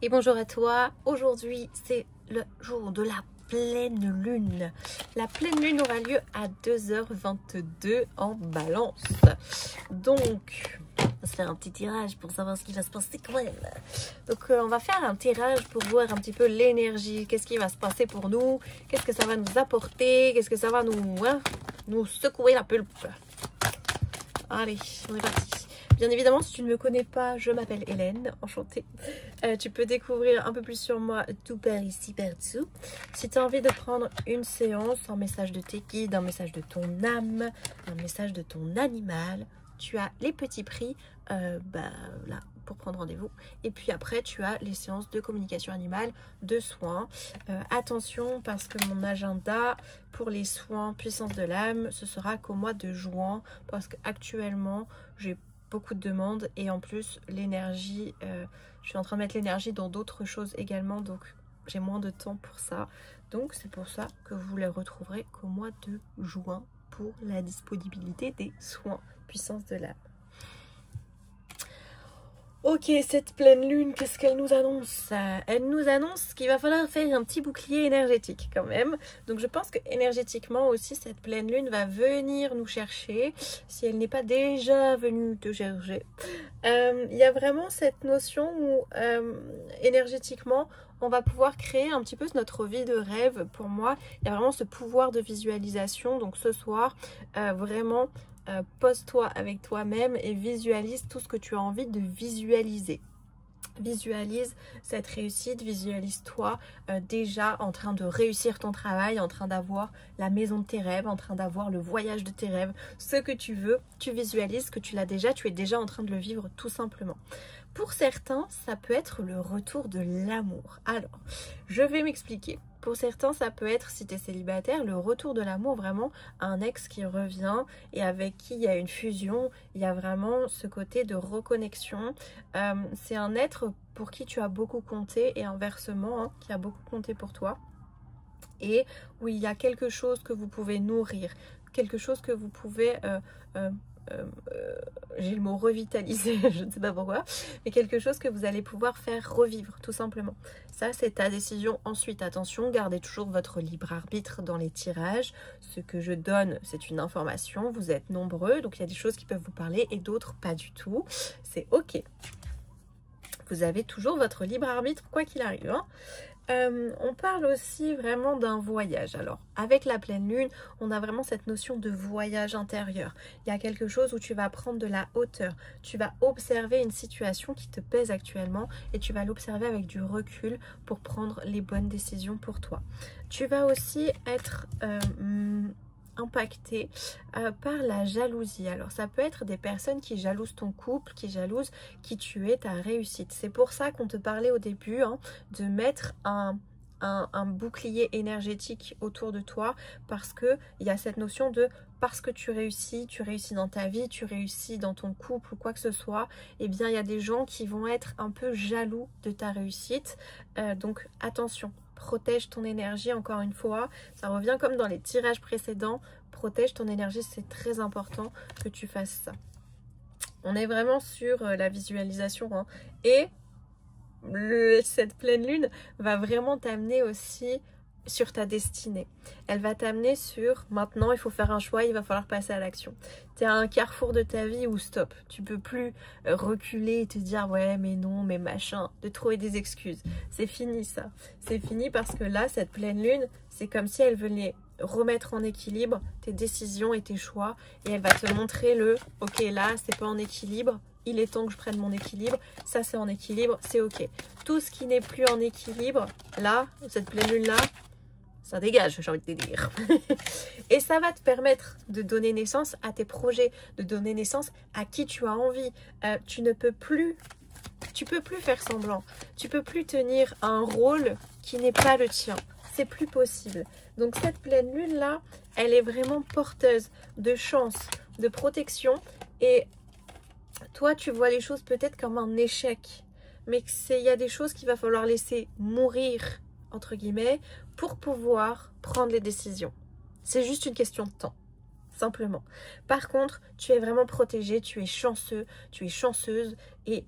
Et bonjour à toi, aujourd'hui c'est le jour de la pleine lune. La pleine lune aura lieu à 2h22 en balance. Donc, on va se faire un petit tirage pour savoir ce qui va se passer quand même. Donc on va faire un tirage pour voir un petit peu l'énergie, qu'est-ce qui va se passer pour nous, qu'est-ce que ça va nous apporter, qu'est-ce que ça va nous secouer la pulpe. Allez, on est parti. Bien évidemment, si tu ne me connais pas, je m'appelle Hélène, enchantée. Tu peux découvrir un peu plus sur moi tout par ici, par dessous. Si tu as envie de prendre une séance, un message de tes guides, un message de ton âme, un message de ton animal, tu as les petits prix là pour prendre rendez-vous. Et puis après, tu as les séances de communication animale, de soins. Attention, parce que mon agenda pour les soins puissance de l'âme, ce sera qu'au mois de juin, parce qu'actuellement, j'ai beaucoup de demandes et en plus l'énergie, je suis en train de mettre l'énergie dans d'autres choses également, donc j'ai moins de temps pour ça. Donc c'est pour ça que vous les retrouverez qu'au mois de juin pour la disponibilité des soins puissance de l'âme. Ok, cette pleine lune, qu'est-ce qu'elle nous annonce? Elle nous annonce qu'il va falloir faire un petit bouclier énergétique quand même. Donc je pense que énergétiquement aussi, cette pleine lune va venir nous chercher, si elle n'est pas déjà venue te chercher. Il y a vraiment cette notion où énergétiquement, on va pouvoir créer un petit peu notre vie de rêve. Pour moi, il y a vraiment ce pouvoir de visualisation. Donc ce soir, vraiment... pose-toi avec toi-même et visualise tout ce que tu as envie de visualiser. Visualise cette réussite, visualise-toi déjà en train de réussir ton travail, en train d'avoir la maison de tes rêves, en train d'avoir le voyage de tes rêves, ce que tu veux, tu visualises que tu l'as déjà, tu es déjà en train de le vivre tout simplement. Pour certains, ça peut être le retour de l'amour. Alors, je vais m'expliquer. Pour certains, ça peut être, si tu es célibataire, le retour de l'amour, vraiment un ex qui revient et avec qui il y a une fusion, il y a vraiment ce côté de reconnexion. C'est un être pour qui tu as beaucoup compté et inversement, hein, qui a beaucoup compté pour toi. Et où il y a quelque chose que vous pouvez nourrir, quelque chose que vous pouvez... j'ai le mot revitaliser, je ne sais pas pourquoi, mais quelque chose que vous allez pouvoir faire revivre tout simplement. Ça, c'est ta décision. Ensuite, attention, gardez toujours votre libre arbitre dans les tirages. Ce que je donne, c'est une information. Vous êtes nombreux, donc il y a des choses qui peuvent vous parler et d'autres pas du tout. C'est ok. Vous avez toujours votre libre arbitre, quoi qu'il arrive, hein. On parle aussi vraiment d'un voyage. Alors, avec la pleine lune, on a vraiment cette notion de voyage intérieur. Il y a quelque chose où tu vas prendre de la hauteur. Tu vas observer une situation qui te pèse actuellement et tu vas l'observer avec du recul pour prendre les bonnes décisions pour toi. Tu vas aussi être... impacté par la jalousie. Alors ça peut être des personnes qui jalousent ton couple, qui jalousent qui tu es, ta réussite. C'est pour ça qu'on te parlait au début, hein, de mettre un bouclier énergétique autour de toi, parce que il y a cette notion de parce que tu réussis dans ta vie, tu réussis dans ton couple ou quoi que ce soit, eh bien il y a des gens qui vont être un peu jaloux de ta réussite. Donc attention. Protège ton énergie, encore une fois, ça revient comme dans les tirages précédents, protège ton énergie, c'est très important que tu fasses ça. On est vraiment sur la visualisation, hein. Et cette pleine lune va vraiment t'amener aussi sur ta destinée. Elle va t'amener sur maintenant il faut faire un choix, il va falloir passer à l'action. Tu es à un carrefour de ta vie où stop, tu peux plus reculer et te dire ouais mais non mais machin, de trouver des excuses. C'est fini ça, c'est fini parce que là cette pleine lune c'est comme si elle venait remettre en équilibre tes décisions et tes choix et elle va te montrer le ok là c'est pas en équilibre. Il est temps que je prenne mon équilibre, ça c'est en équilibre, c'est ok. Tout ce qui n'est plus en équilibre, là, cette pleine lune là, ça dégage, j'ai envie de te dire. Et ça va te permettre de donner naissance à tes projets, de donner naissance à qui tu as envie. Tu peux plus faire semblant. Tu peux plus tenir un rôle qui n'est pas le tien. C'est plus possible. Donc cette pleine lune là, elle est vraiment porteuse de chance, de protection. Et toi, tu vois les choses peut-être comme un échec. Mais il y a des choses qu'il va falloir laisser mourir, entre guillemets, pour pouvoir prendre les décisions. C'est juste une question de temps, simplement. Par contre, tu es vraiment protégé, tu es chanceux, tu es chanceuse et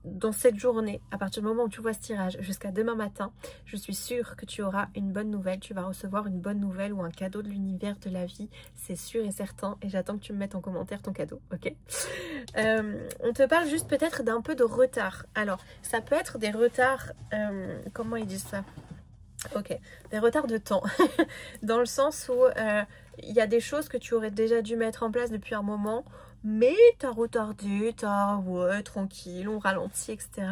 dans cette journée, à partir du moment où tu vois ce tirage jusqu'à demain matin, je suis sûre que tu auras une bonne nouvelle. Tu vas recevoir une bonne nouvelle ou un cadeau de l'univers, de la vie. C'est sûr et certain. Et j'attends que tu me mettes en commentaire ton cadeau, ok? On te parle juste peut-être d'un peu de retard. Alors, ça peut être des retards... comment ils disent ça? Ok, des retards de temps. Dans le sens où il y a des choses que tu aurais déjà dû mettre en place depuis un moment, mais t'as retardé, ouais, tranquille, on ralentit, etc.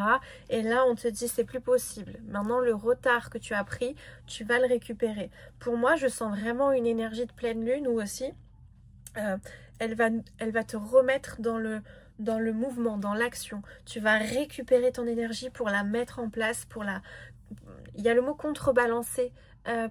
Et là, on te dit, c'est plus possible. Maintenant, le retard que tu as pris, tu vas le récupérer. Pour moi, je sens vraiment une énergie de pleine lune où aussi, elle va te remettre dans le mouvement, dans l'action. Tu vas récupérer ton énergie pour la mettre en place, il y a le mot contrebalancer.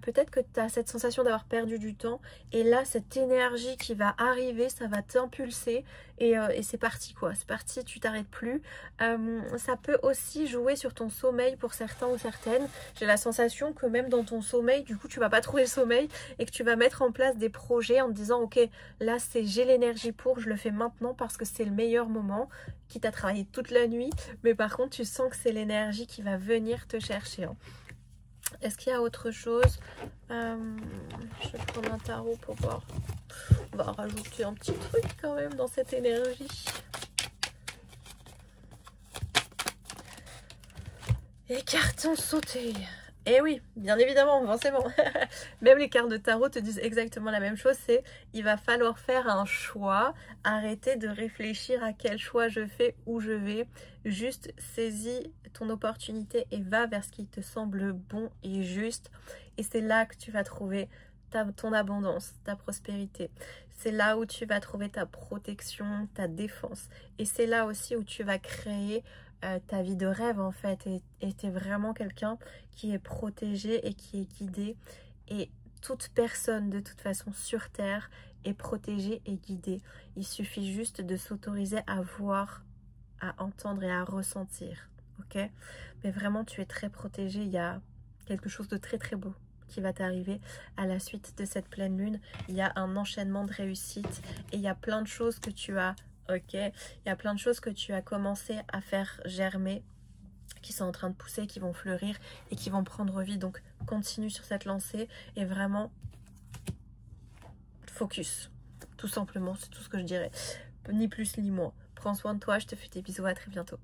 Peut-être que tu as cette sensation d'avoir perdu du temps et là cette énergie qui va arriver, ça va t'impulser et c'est parti quoi, c'est parti, tu t'arrêtes plus. Ça peut aussi jouer sur ton sommeil pour certains ou certaines. J'ai la sensation que même dans ton sommeil, du coup tu vas pas trouver le sommeil et que tu vas mettre en place des projets en te disant ok, là j'ai l'énergie pour, je le fais maintenant parce que c'est le meilleur moment, quitte à travailler toute la nuit, mais par contre tu sens que c'est l'énergie qui va venir te chercher, hein. Est-ce qu'il y a autre chose? Je vais prendre un tarot pour voir. On va rajouter un petit truc quand même dans cette énergie. Et cartons sautés. Eh oui, bien évidemment, forcément. Même les cartes de tarot te disent exactement la même chose. C'est il va falloir faire un choix. Arrêter de réfléchir à quel choix je fais, où je vais. Juste saisis ton opportunité et va vers ce qui te semble bon et juste. Et c'est là que tu vas trouver ton abondance, ta prospérité. C'est là où tu vas trouver ta protection, ta défense. Et c'est là aussi où tu vas créer ta vie de rêve en fait. Et tu es vraiment quelqu'un qui est protégé et qui est guidé. Et toute personne de toute façon sur Terre est protégée et guidée. Il suffit juste de s'autoriser à voir, à entendre et à ressentir. Ok? Mais vraiment tu es très protégé. Il y a quelque chose de très très beau qui va t'arriver à la suite de cette pleine lune. Il y a un enchaînement de réussite et il y a plein de choses que tu as, ok, il y a plein de choses que tu as commencé à faire germer, qui sont en train de pousser, qui vont fleurir et qui vont prendre vie. Donc continue sur cette lancée et vraiment focus, tout simplement, c'est tout ce que je dirais. Ni plus ni moins. Prends soin de toi, je te fais des bisous, à très bientôt.